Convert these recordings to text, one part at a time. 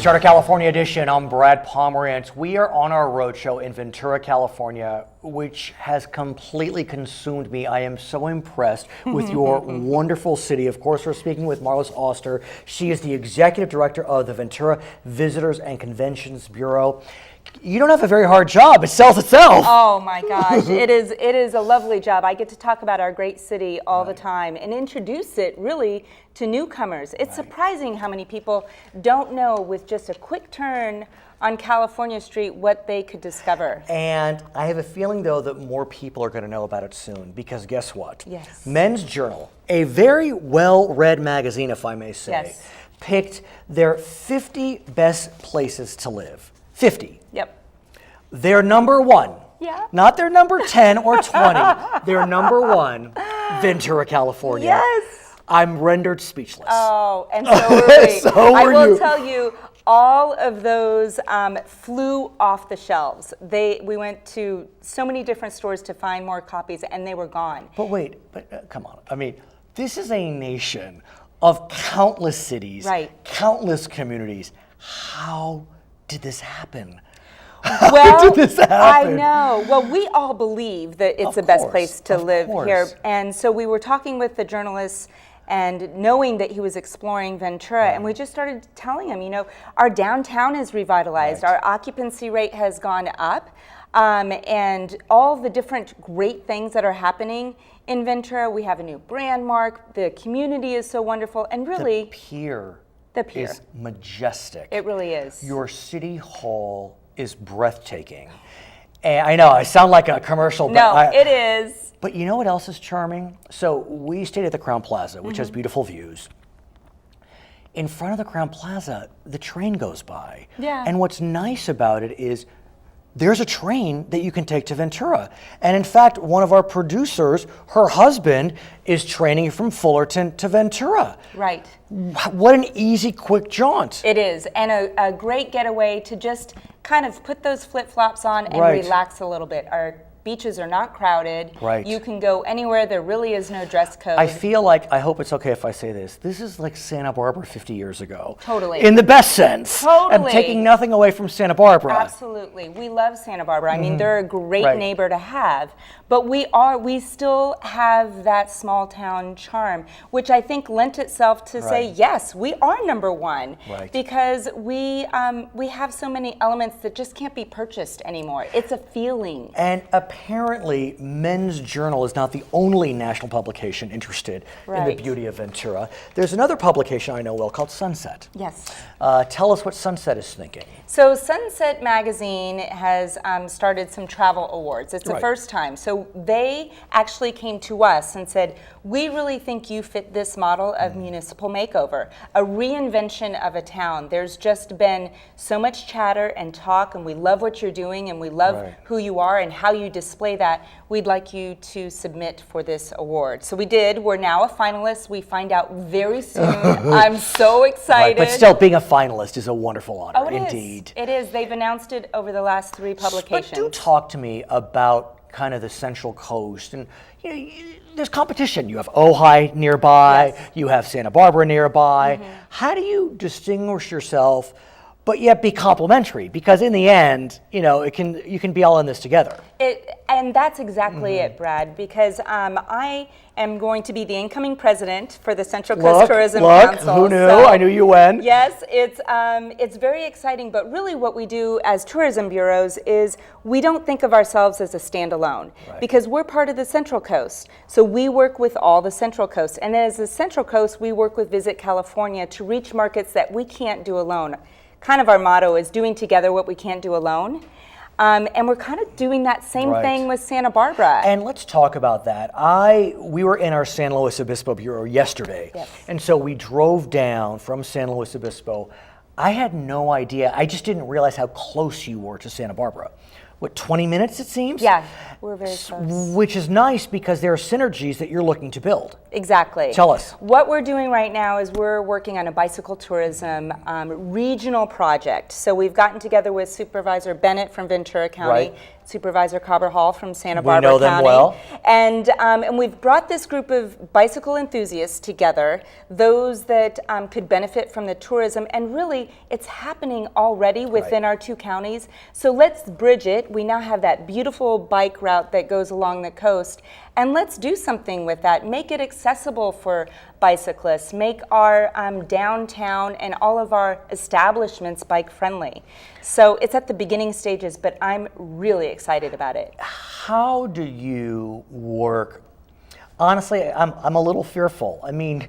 Starter California edition. I'm Brad Pomerance. We are on our roadshow in Ventura, California, which has completely consumed me. I am so impressed with your wonderful city. Of course, we're speaking with Marlyss Auster. She is the executive director of the Ventura Visitors and Conventions Bureau. You don't have a very hard job. It sells itself. Oh my gosh, it is a lovely job. I get to talk about our great city all the time and introduce it really to newcomers. It's surprising how many people don't know with just a quick turn on California Street what they could discover. And I have a feeling though that more people are going to know about it soon, because guess what? Yes. Men's Journal, a very well-read magazine, if I may say, picked their 50 best places to live. 50. Yep. They're number one. Yeah. Not their number 10 or 20. They're number one, Ventura, California. Yes. I'm rendered speechless. Oh, and so were we. So I were will you. tell you, all of those flew off the shelves. We went to so many different stores to find more copies, and they were gone. But wait, come on. I mean, this is a nation of countless cities, countless communities. How did this happen? Well, did this happen? I know. Well, we all believe that it's the best place to live here. And so we were talking with the journalists and knowing that he was exploring Ventura, and we just started telling him, you know, our downtown is revitalized, our occupancy rate has gone up, and all the different great things that are happening in Ventura. We have a new brand mark, the community is so wonderful, and really... The pier pier is majestic. It really is. Your city hall is breathtaking. And I know, I sound like a commercial, but no, it is. But you know what else is charming? So we stayed at the Crowne Plaza, which has beautiful views. In front of the Crowne Plaza, the train goes by. Yeah. And what's nice about it is there's a train that you can take to Ventura. And in fact, one of our producers, her husband, is training from Fullerton to Ventura. Right. What an easy, quick jaunt. It is, and a great getaway to just kind of put those flip-flops on and relax a little bit. Our beaches are not crowded. Right. You can go anywhere. There really is no dress code. I feel like, I hope it's okay if I say this, this is like Santa Barbara 50 years ago. Totally. In the best sense. Totally. I'm taking nothing away from Santa Barbara. Absolutely. We love Santa Barbara. I mean, they're a great neighbor to have, but we still have that small town charm, which I think lent itself to say, yes, we are number one, because we have so many elements that just can't be purchased anymore. It's a feeling. And apparently, Men's Journal is not the only national publication interested in the beauty of Ventura. There's another publication I know well called Sunset. Yes. Tell us what Sunset is thinking. So Sunset Magazine has started some travel awards. It's the first time. So they actually came to us and said, we really think you fit this model of municipal makeover, a reinvention of a town. There's just been so much chatter and talk, and we love what you're doing, and we love who you are and how you display that. We'd like you to submit for this award. So we did. We're now a finalist. We find out very soon. I'm so excited. But still, being a finalist is a wonderful honor, Oh, it indeed. It is. They've announced it over the last 3 publications. But do talk to me about kind of the Central Coast. And you know, there's competition. You have Ojai nearby. You have Santa Barbara nearby. How do you distinguish yourself, but yet be complimentary? Because in the end, you know, you can be all in this together. And that's exactly it, Brad, because I am going to be the incoming president for the Central Coast Tourism Council. Who knew? So, I knew you when. Yes, it's very exciting, but really what we do as tourism bureaus is we don't think of ourselves as a standalone, because we're part of the Central Coast. So we work with all the Central Coast, and as the Central Coast, we work with Visit California to reach markets that we can't do alone. Kind of our motto is doing together what we can't do alone. And we're kind of doing that same thing with Santa Barbara. And let's talk about that. We were in our San Luis Obispo Bureau yesterday. And so we drove down from San Luis Obispo. I had no idea. I just didn't realize how close you were to Santa Barbara. What, 20 minutes it seems? Yeah, we're very close. Which is nice because there are synergies that you're looking to build. Exactly. Tell us. What we're doing right now is we're working on a bicycle tourism regional project. So we've gotten together with Supervisor Bennett from Ventura County, Supervisor Cobber Hall from Santa We Barbara know them County. well. And we've brought this group of bicycle enthusiasts together, those that could benefit from the tourism, and really it's happening already within our 2 counties. So let's bridge it. We now have that beautiful bike route that goes along the coast, and let's do something with that. Make it accessible for bicyclists, make our downtown and all of our establishments bike friendly. So it's at the beginning stages, but I'm really excited about it. How do you work? Honestly, I'm a little fearful. I mean,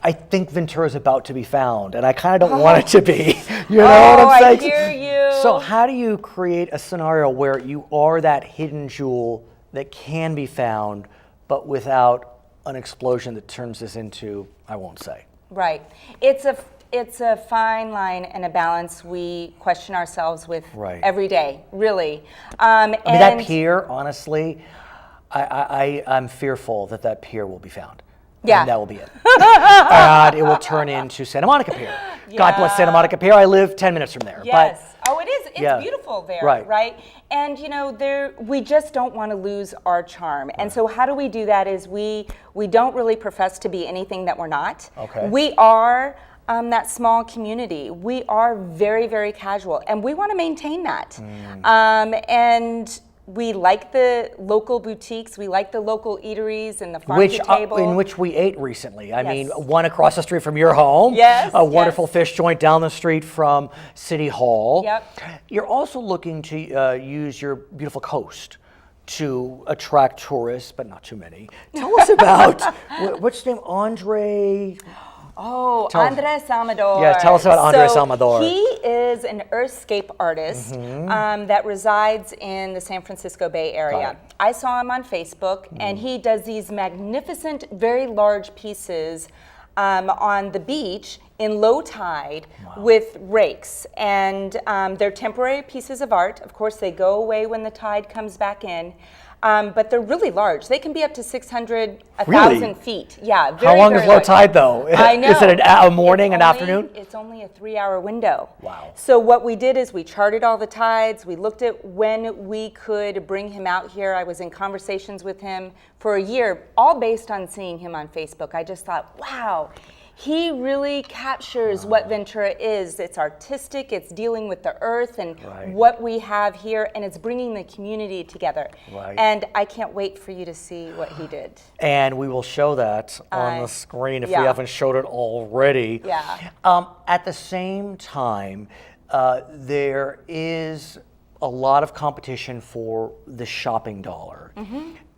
I think Ventura is about to be found, and I kind of don't want it to be. You know what I'm saying? I hear you. So how do you create a scenario where you are that hidden jewel that can be found, but without an explosion that turns this into, I won't say? Right. It's a fine line and a balance we question ourselves with every day, really. I mean, that pier, honestly, I'm fearful that pier will be found. Yeah. And that will be it. And it will turn into Santa Monica Pier. Yeah. God bless Santa Monica Pier. I live 10 minutes from there. Yes. But Oh, it is. It's beautiful there, right? And you know, we just don't want to lose our charm. And so how do we do that is we don't really profess to be anything that we're not. Okay. We are that small community. We are very, very casual, and we want to maintain that. And we like the local boutiques. We like the local eateries and the farm to table. In which we ate recently. I mean, one across the street from your home. Yes. A wonderful fish joint down the street from City Hall. Yep. You're also looking to use your beautiful coast to attract tourists, but not too many. Tell us about, what's his name? Andre... Oh, Andres Amador. Yeah, tell us about Andres Amador. He is an Earthscape artist that resides in the San Francisco Bay Area. I saw him on Facebook, and he does these magnificent, very large pieces on the beach in low tide with rakes. And they're temporary pieces of art. Of course, they go away when the tide comes back in. But they're really large. They can be up to 600, 1,000 feet. Yeah, very, How long very is low large. tide, though? I know. Is it a morning, an afternoon? It's only a 3-hour window. Wow. So what we did is we charted all the tides. We looked at when we could bring him out here. I was in conversations with him for a year, all based on seeing him on Facebook. I just thought, wow. He really captures what Ventura is. It's artistic, it's dealing with the earth and what we have here, and it's bringing the community together. And I can't wait for you to see what he did. And we will show that on the screen if we haven't showed it already. At the same time, there is a lot of competition for the shopping dollar.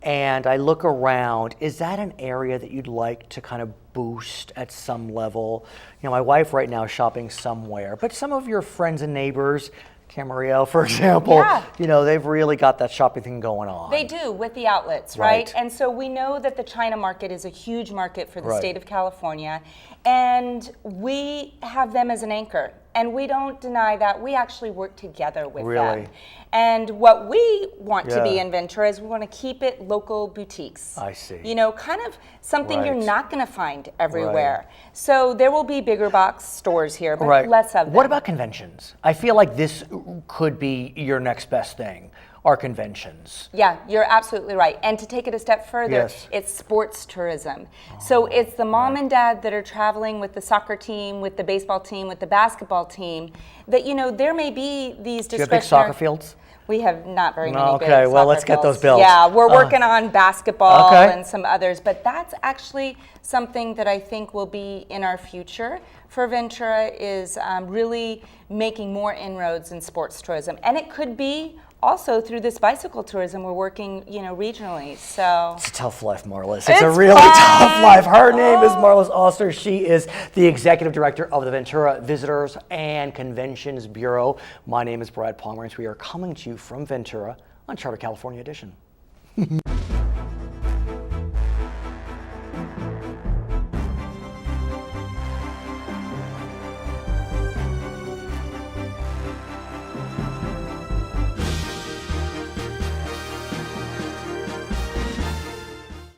And I look around, is that an area that you'd like to kind of boost at some level? You know, my wife right now is shopping somewhere, but some of your friends and neighbors, Camarillo, for example, you know, they've really got that shopping thing going on. They do with the outlets, right? And so we know that the China market is a huge market for the state of California, and we have them as an anchor. And we don't deny that. We actually work together with them. And what we want to be in Ventura is we want to keep it local boutiques. I see. You know, kind of something you're not going to find everywhere. So there will be bigger box stores here, but less of them. What about conventions? I feel like this could be your next best thing. Our conventions. Yeah, you're absolutely right. And to take it a step further, it's sports tourism. So it's the mom and dad that are traveling with the soccer team, with the baseball team, with the basketball team, that, you know, there may be these discretionary... Do you have big soccer fields? We have not very many big Okay, well, let's soccer get those fields. built. Yeah, we're working on basketball and some others, but that's actually something that I think will be in our future for Ventura, is really making more inroads in sports tourism. And it could be also through this bicycle tourism we're working, you know, regionally. So it's a tough life, Marlyss. It's a really tough life. Her name is Marlyss Auster. She is the executive director of the Ventura Visitors and Conventions Bureau. My name is Brad Pomerance. We are coming to you from Ventura on Charter California Edition.